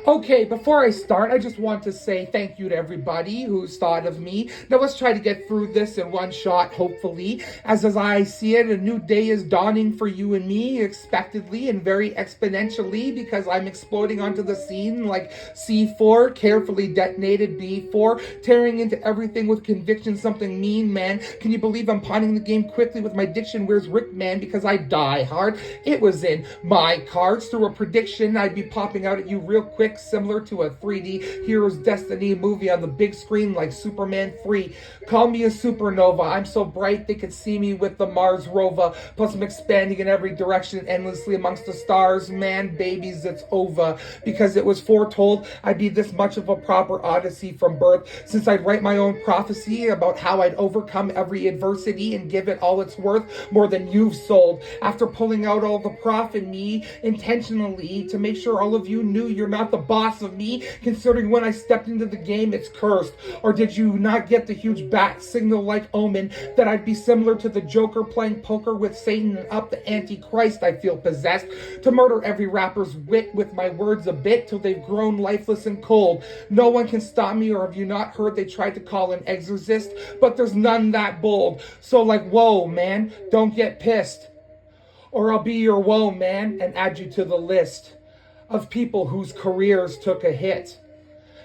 Okay, before I start, I just want to say thank you to everybody who's thought of me. Now let's try to get through this in one shot, hopefully. As I see it, a new day is dawning for you and me, expectedly and very exponentially, because I'm exploding onto the scene like C4, carefully detonated B4, tearing into everything with conviction, something mean, man. Can you believe I'm pawning the game quickly with my diction? Where's Rick, man? Because I die hard. It was in my cards. Through a prediction, I'd be popping out at you real quick, similar to a 3D Hero's Destiny movie on the big screen like Superman 3. Call me a supernova. I'm so bright they could see me with the Mars rover. Plus I'm expanding in every direction endlessly amongst the stars. Man, babies, it's over. Because it was foretold I'd be this much of a proper odyssey from birth, since I'd write my own prophecy about how I'd overcome every adversity and give it all its worth, more than you've sold. After pulling out all the prof in me intentionally to make sure all of you knew you're not the boss of me, considering when I stepped into the game it's cursed. Or did you not get the huge bat signal like omen that I'd be similar to the Joker playing poker with Satan and up the Antichrist? I feel possessed to murder every rapper's wit with my words a bit till they've grown lifeless and cold. No one can stop me. Or have you not heard they tried to call an exorcist? But there's none that bold. So like, whoa man, don't get pissed, or I'll be your woe man and add you to the list of people whose careers took a hit.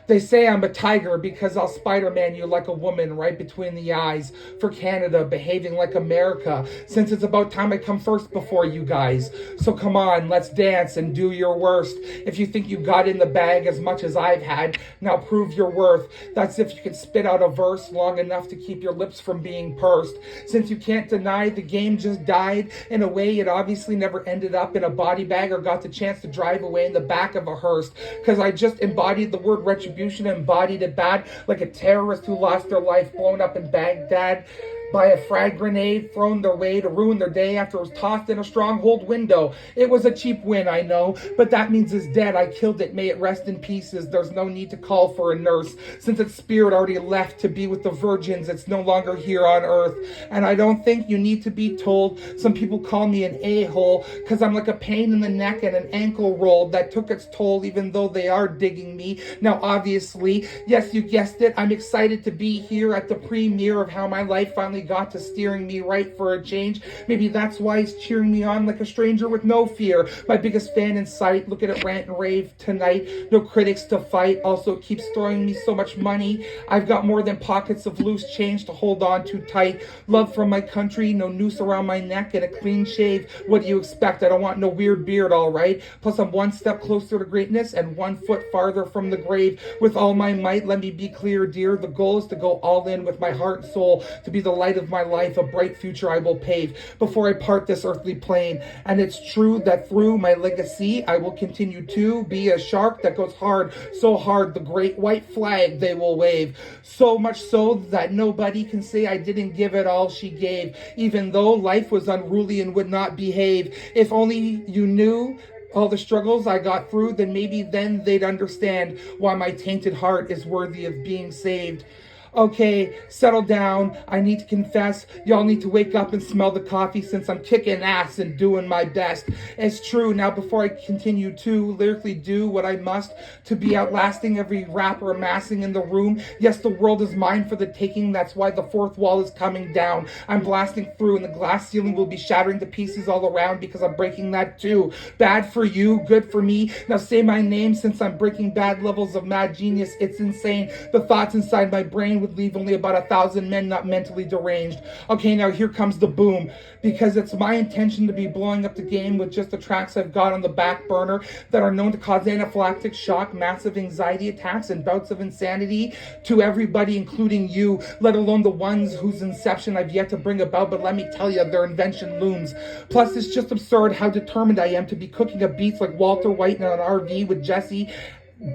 They say I'm a tiger because I'll Spider-Man you like a woman right between the eyes. For Canada, behaving like America, since it's about time I come first before you guys. So come on, let's dance and do your worst. If you think you got in the bag as much as I've had, now prove your worth. That's if you can spit out a verse long enough to keep your lips from being pursed. Since you can't deny the game just died, in a way it obviously never ended up in a body bag or got the chance to drive away in the back of a hearse. Cause I just embodied the word retribution, embodied it bad, like a terrorist who lost their life blown up in Baghdad by a frag grenade thrown their way to ruin their day after it was tossed in a stronghold window. It was a cheap win, I know, but that means it's dead. I killed it, may it rest in pieces. There's no need to call for a nurse, since its spirit already left to be with the virgins. It's no longer here on earth, and I don't think you need to be told. Some people call me an a-hole, cause I'm like a pain in the neck and an ankle roll that took its toll, even though they are digging me. Now obviously, yes, you guessed it, I'm excited to be here at the premiere of how my life finally got to steering me right for a change. Maybe that's why he's cheering me on like a stranger with no fear. My biggest fan in sight, look at it rant and rave tonight. No critics to fight, also it keeps throwing me so much money. I've got more than pockets of loose change to hold on too tight. Love from my country, no noose around my neck and a clean shave. What do you expect? I don't want no weird beard, alright? Plus I'm one step closer to greatness and 1 foot farther from the grave. With all my might, let me be clear, dear, the goal is to go all in with my heart and soul, to be the light of my life, a bright future I will pave before I part this earthly plane. And it's true that through my legacy I will continue to be a shark that goes hard, so hard the great white flag they will wave. So much so that nobody can say I didn't give it all she gave, even though life was unruly and would not behave. If only you knew all the struggles I got through, then maybe then they'd understand why my tainted heart is worthy of being saved. Okay, settle down. I need to confess, y'all need to wake up and smell the coffee, since I'm kicking ass and doing my best. It's true. Now before I continue to lyrically do what I must to be outlasting every rapper amassing in the room, yes, the world is mine for the taking. That's why the fourth wall is coming down. I'm blasting through and the glass ceiling will be shattering to pieces all around, because I'm breaking that too. Bad for you, good for me. Now say my name, since I'm breaking bad levels of mad genius. It's insane. The thoughts inside my brain would leave only about 1,000 men not mentally deranged. Okay, now here comes the boom, because it's my intention to be blowing up the game with just the tracks I've got on the back burner that are known to cause anaphylactic shock, massive anxiety attacks, and bouts of insanity to everybody, including you, let alone the ones whose inception I've yet to bring about. But let me tell you, their invention looms. Plus, it's just absurd how determined I am to be cooking up beats like Walter White in an RV with Jesse,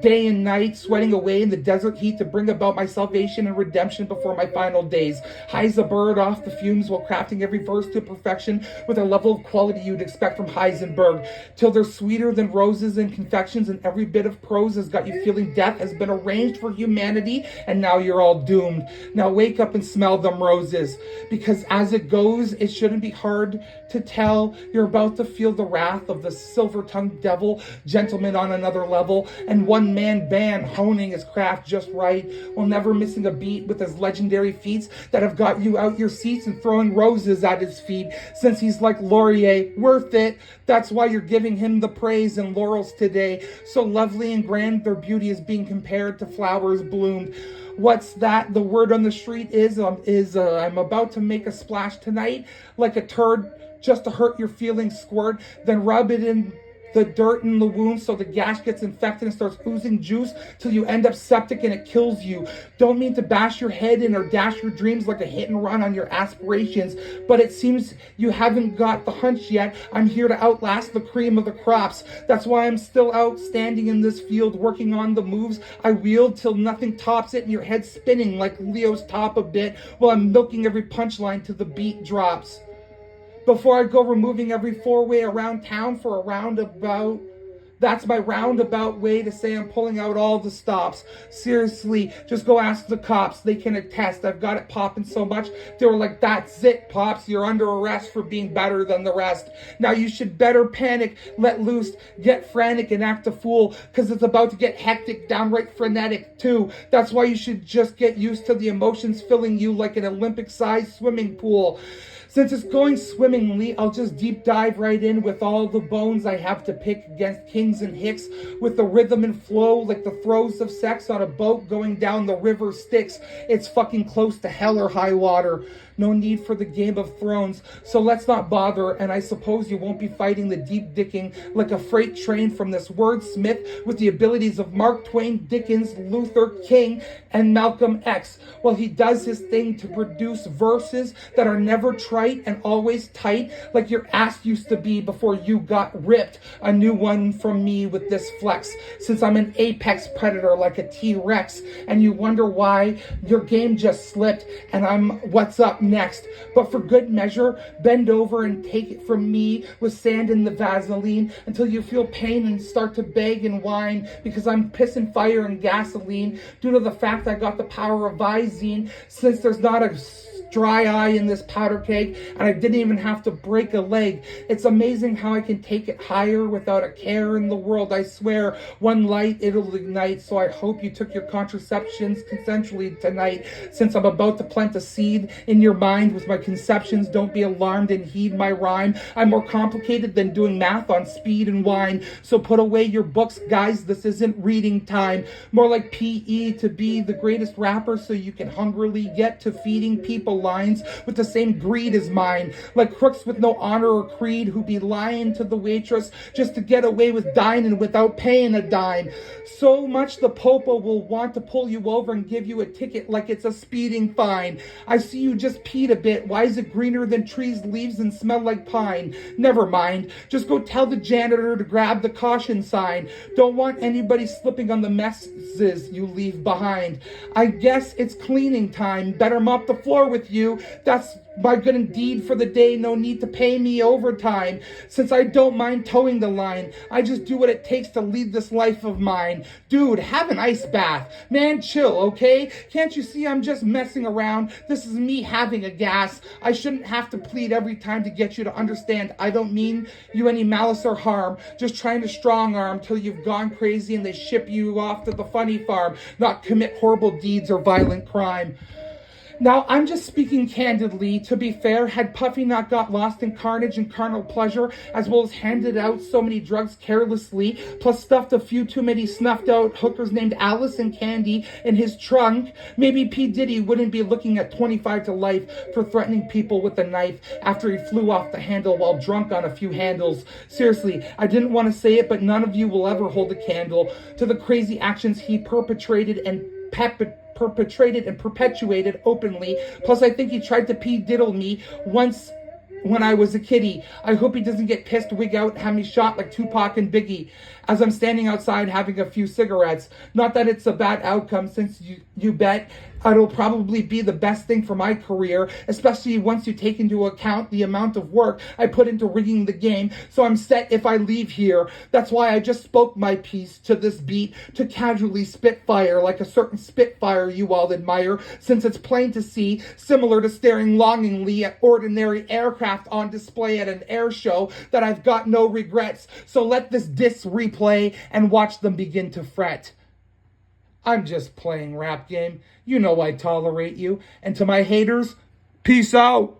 day and night, sweating away in the desert heat to bring about my salvation and redemption before my final days. High as a bird off the fumes while crafting every verse to perfection with a level of quality you'd expect from Heisenberg, till they're sweeter than roses and confections, and every bit of prose has got you feeling death has been arranged for humanity, and now you're all doomed. Now wake up and smell them roses, because as it goes, it shouldn't be hard to tell. You're about to feel the wrath of the silver-tongued devil, gentleman on another level, and one-man band, honing his craft just right, while never missing a beat with his legendary feats that have got you out your seats and throwing roses at his feet. Since he's like Laurier, worth it. That's why you're giving him the praise and laurels today. So lovely and grand, their beauty is being compared to flowers bloomed. What's that? The word on the street is I'm about to make a splash tonight, like a turd, just to hurt your feelings squirt, then rub it in the dirt in the wound so the gash gets infected and starts oozing juice till you end up septic and it kills you. Don't mean to bash your head in or dash your dreams like a hit and run on your aspirations, but it seems you haven't got the hunch yet. I'm here to outlast the cream of the crops. That's why I'm still out standing in this field, working on the moves I wield till nothing tops it and your head spinning like Leo's top a bit while I'm milking every punchline till the beat drops. Before I go removing every four-way around town for a roundabout. That's my roundabout way to say I'm pulling out all the stops. Seriously, just go ask the cops. They can attest. I've got it popping so much. They were like, that's it, Pops. You're under arrest for being better than the rest. Now you should better panic, let loose, get frantic and act a fool, because it's about to get hectic, downright frenetic too. That's why you should just get used to the emotions filling you like an Olympic-sized swimming pool. Since it's going swimmingly, I'll just deep dive right in with all the bones I have to pick against kings and hicks, with the rhythm and flow like the throes of sex on a boat going down the river Styx. It's fucking close to hell or high water. No need for the Game of Thrones, so let's not bother, and I suppose you won't be fighting the deep dicking like a freight train from this wordsmith with the abilities of Mark Twain, Dickens, Luther, King, and Malcolm X, while he does his thing to produce verses that are never trite and always tight, like your ass used to be before you got ripped. A new one from me with this flex, since I'm an apex predator like a T-Rex, and you wonder why your game just slipped, and I'm what's up next. But for good measure, bend over and take it from me with sand in the Vaseline until you feel pain and start to beg and whine, because I'm pissing fire and gasoline due to the fact I got the power of Visine, since there's not a dry eye in this powder keg, and I didn't even have to break a leg. It's amazing how I can take it higher without a care in the world. I swear, one light, it'll ignite, so I hope you took your contraceptions consensually tonight, since I'm about to plant a seed in your mind with my conceptions. Don't be alarmed and heed my rhyme. I'm more complicated than doing math on speed and wine, so put away your books, guys. This isn't reading time. More like PE to be the greatest rapper so you can hungrily get to feeding people lines with the same greed as mine, like crooks with no honor or creed who be lying to the waitress just to get away with dining without paying a dime. So much the popo will want to pull you over and give you a ticket like it's a speeding fine. I see you just peed a bit. Why is it greener than trees, leaves, and smell like pine? Never mind. Just go tell the janitor to grab the caution sign. Don't want anybody slipping on the messes you leave behind. I guess it's cleaning time. Better mop the floor with you. That's my good deed for the day. No need to pay me overtime, since I don't mind towing the line. I just do what it takes to lead this life of mine. Dude, have an ice bath. Man, chill, okay? Can't you see I'm just messing around? This is me having a gas. I shouldn't have to plead every time to get you to understand. I don't mean you any malice or harm. Just trying to strong arm till you've gone crazy and they ship you off to the funny farm, not commit horrible deeds or violent crime. Now, I'm just speaking candidly. To be fair, had Puffy not got lost in carnage and carnal pleasure, as well as handed out so many drugs carelessly, plus stuffed a few too many snuffed out hookers named Alice and Candy in his trunk, maybe P. Diddy wouldn't be looking at 25 to life for threatening people with a knife after he flew off the handle while drunk on a few handles. Seriously, I didn't want to say it, but none of you will ever hold a candle to the crazy actions he perpetrated and perpetuated openly. Plus, I think he tried to diddle me once when I was a kiddie. I hope he doesn't get pissed, wig out, have me shot like Tupac and Biggie as I'm standing outside having a few cigarettes. Not that it's a bad outcome, since you bet It'll probably be the best thing for my career, especially once you take into account the amount of work I put into rigging the game, so I'm set if I leave here. That's why I just spoke my piece to this beat, to casually spitfire like a certain spitfire you all admire, since it's plain to see, similar to staring longingly at ordinary aircraft on display at an air show, that I've got no regrets. So let this disc replay and watch them begin to fret. I'm just playing rap game. You know I tolerate you. And to my haters, peace out.